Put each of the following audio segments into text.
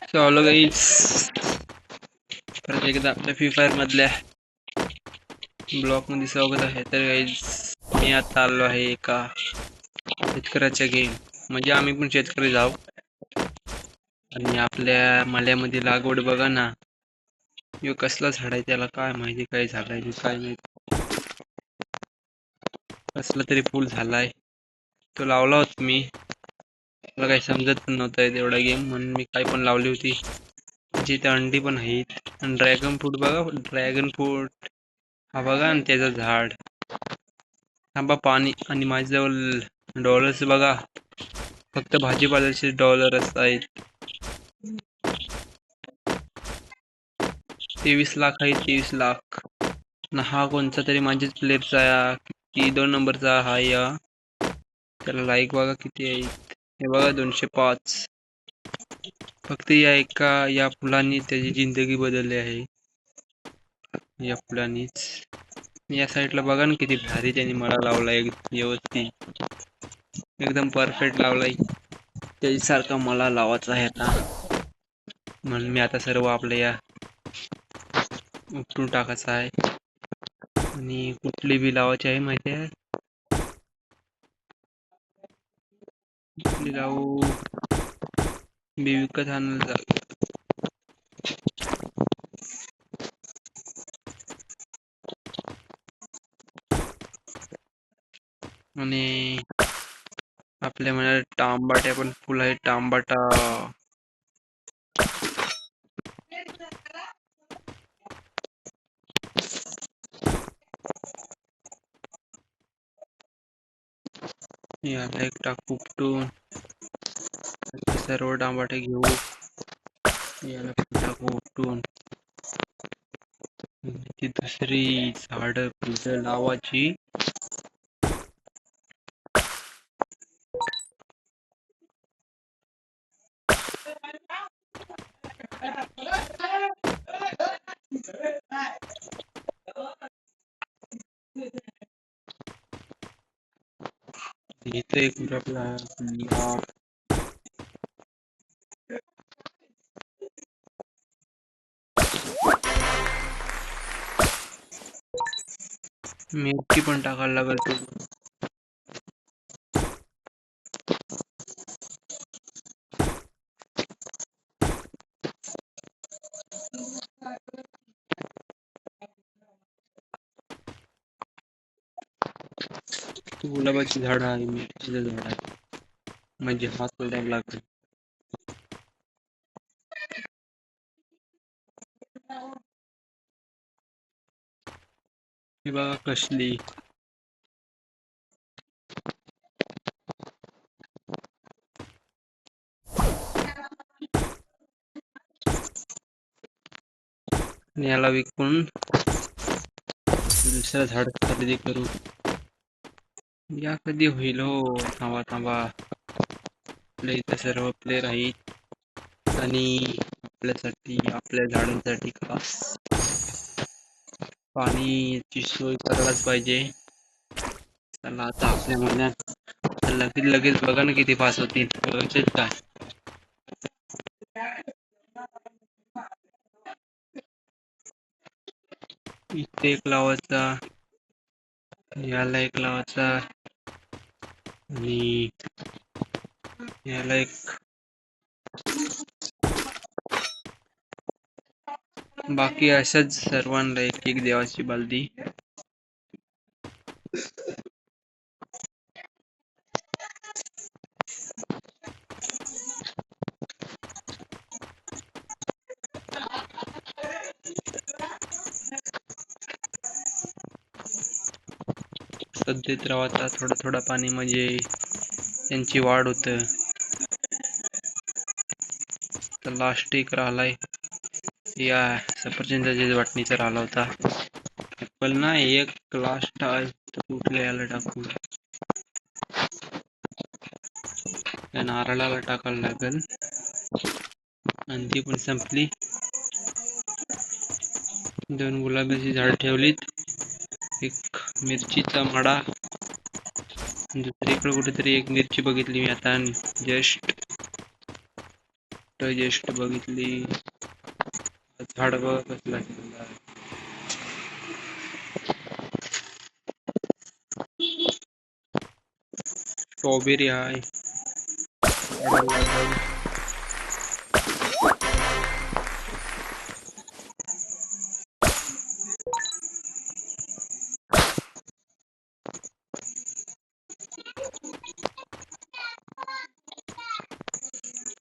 चलो गाईस, परत एकदा आपल्या फ्री फायर मधल्या ब्लॉक मध्ये स्वागत आहे. तर गाईस, मी आता आलो आहे एका शेतकऱ्याच्या गेम, म्हणजे आम्ही पण शेतकरी जाऊ. आणि आपल्या मल्यामध्ये लागवड बघा ना, यो कसला झाड आहे, त्याला काय माहिती काय झालंय काय माहिती. कसला तरी फुल झालाय, तो लावला होता मी. मला काही समजत पण नव्हतं तेवढा गेम, म्हणून मी काय पण लावली होती. जिथे अंडी पण आहेत. आणि ड्रॅगन फ्रूट बघा, ड्रॅगन फ्रूट हा बघा, आणि त्याचं झाड. थांबा, पाणी. आणि माझ्याजवळ डॉलर्स बघा, फक्त भाजीपाल्याचे डॉलर्स आहेत. 23 लाख आहे, 23 लाख. हा कोणता तरी माझ्याच प्लेअरचा की 2 नंबरचा हा. या त्याला लाईक बघा किती आहे, हे बघा 205. फक्त या फुलांनी त्याची जिंदगी बदलली आहे. या फुलांनीच. या साईडला बघा ना, किती भारी त्यांनी मला लावलाय, व्यवस्थित एकदम परफेक्ट लावलाय. त्याच्यासारखा मला लावायचा आहे आता, म्हणून मी आता सर्व आपल्या या उपटून टाकायचं आहे. आणि कुठली बी लावायची आहे माहिती आहे, कुठली लावू बी विकत आणायला जा. आणि आपल्या मनात टांबाट्या पण फुल आहे, टांबाटा. याला एक टाकू उपटून, सर्व टांबाटे घेऊ. याला टाकू उपटून. ती दुसरी झाड फुलं लावायची. इथे एक आपला मिरची पण टाकायला लागेल. गुलाबाची झाड आहे, मिरचीचं झाड आहे, म्हणजे हात टाइम लागतो. हे बघा कसली. याला विकून दुसरं झाड खरेदी करू. या कधी होईल हो, थांबा थांबा. आपल्या इथे सर्व प्लेयर आहेत आणि आपल्यासाठी, आपल्या झाडांसाठी खास पाणीची सोय करायलाच पाहिजे. चला आता आपल्या मनात लगेच बघा ना किती पास होतील, बघायचेत काय. इथे एक लावायचा, याला एक लावायचा, आणि याला एक. बाकी अशाच सर्वांना एक एक देवाची बालदी. देत राहायचा थोडं थोडं पाणी, म्हणजे त्यांची वाढ होतं. तर लास्ट एक राहिलाय, या सफरचंदाच्या वाटणीचा राहिला होता. ऍपल ना, एक लास्ट आहे, कुठल्या याला टाकू, त्या नारळाला टाकायला लागेल. आणि ती पण संपली. 2 गुलाबाची झाड ठेवलीत, एक मिरचीचा मडा, दुसरीकडे कुठेतरी एक मिरची बघितली मी आता जस्ट. जस्ट बघितली. झाड बघ कसला स्ट्रॉबेरी आहे.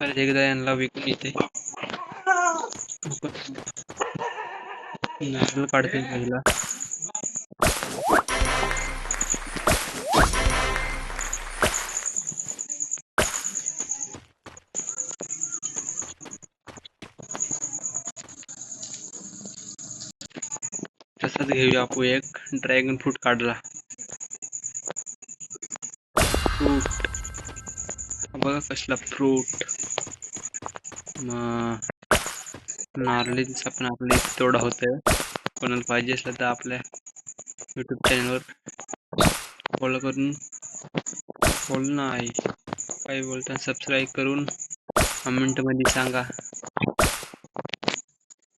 परत एकदा यांना विकून येते. नारळ काढते पहिला. तसंच घेऊया आपण एक ड्रॅगन फ्रूट काढला. फ्रूट बघा कसला फ्रूट. नारळीचा पण आपल्या इथे तोडा होतोय. कोणाला पाहिजे असलं तर आपल्या युट्यूब चॅनलवर फॉलो करून फॉलो नाही काय बोलता सबस्क्राईब करून कमेंट मध्ये सांगा.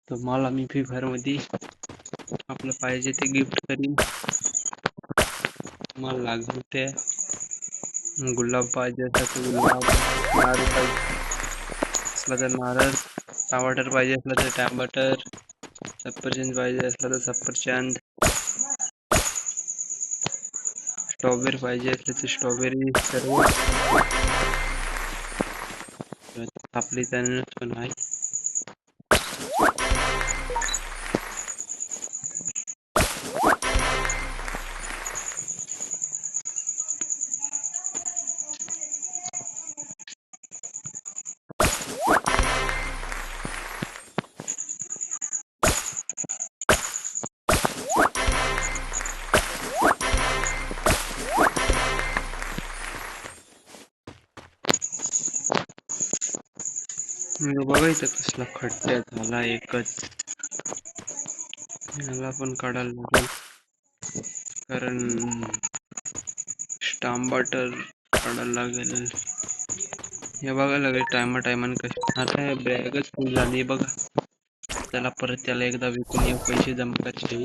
तुम्हाला मी फ्री फायर मध्ये आपलं पाहिजे ते गिफ्ट करीन. मला लागू ते गुलाब पाहिजे असला तर गुलाब, नारळ पाहिजे असला तर नारळ, टमाटर पाहिजे असला तर टमाटर, सफरचंद पाहिजे असला तर सफरचंद, स्ट्रॉबेरी पाहिजे असली तर स्ट्रॉबेरी. सर्व आपली चॅनल पण आहे. बघायचं कसला खड्ड्या झाला एकच. याला पण काढायला लागेल कारण टमाटर काढायला लागेल. हे बघा लागेल टायमाने कसं. आता बॅगच फुल झाली बघा. त्याला परत त्याला एकदा विकून येऊ, पैसे जमा करायचे.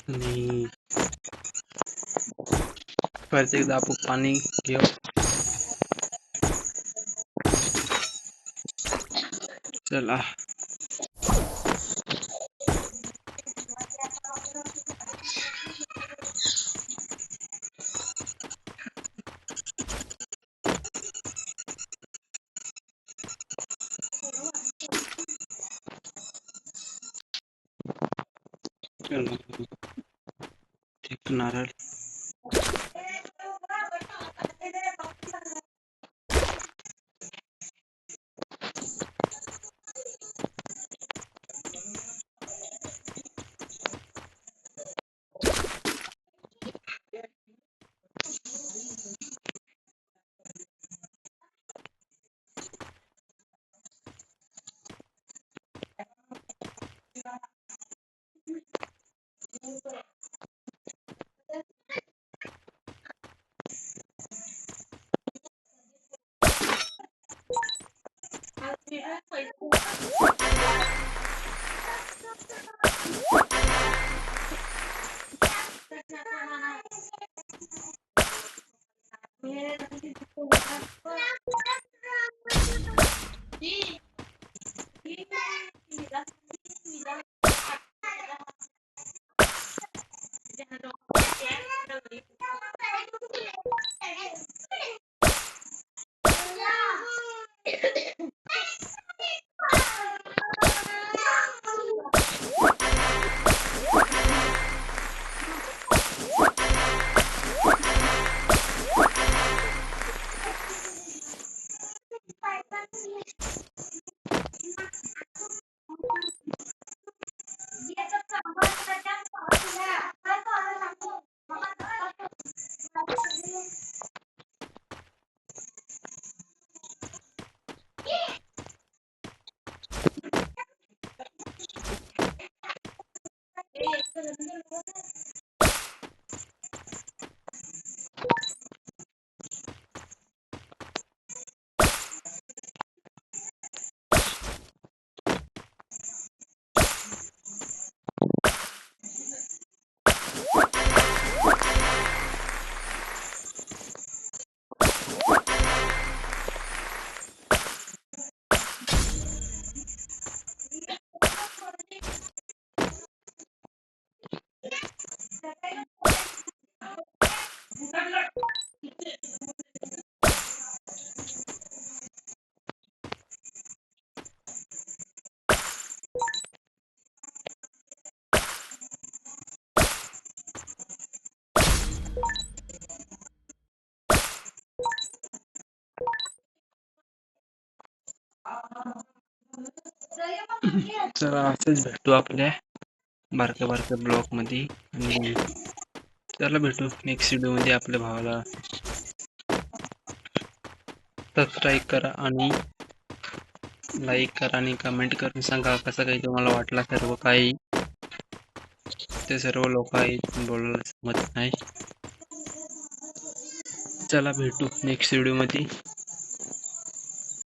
आणि परत एकदा आपण पाणी घेऊ. चला एक नारळ. चला असंच भेटू आपल्या बारक्या बारक्या ब्लॉग मध्ये आणि चला भेटू नेक्स्ट व्हिडिओ मध्ये. आपल्या भावाला सबस्क्राईब करा आणि लाईक करा आणि कमेंट करून सांगा कसं काही तुम्हाला वाटला. सर्व काही ते सर्व लोक आहेत बोलायला समजत नाही. चला भेटू नेक्स्ट व्हिडिओ मध्ये.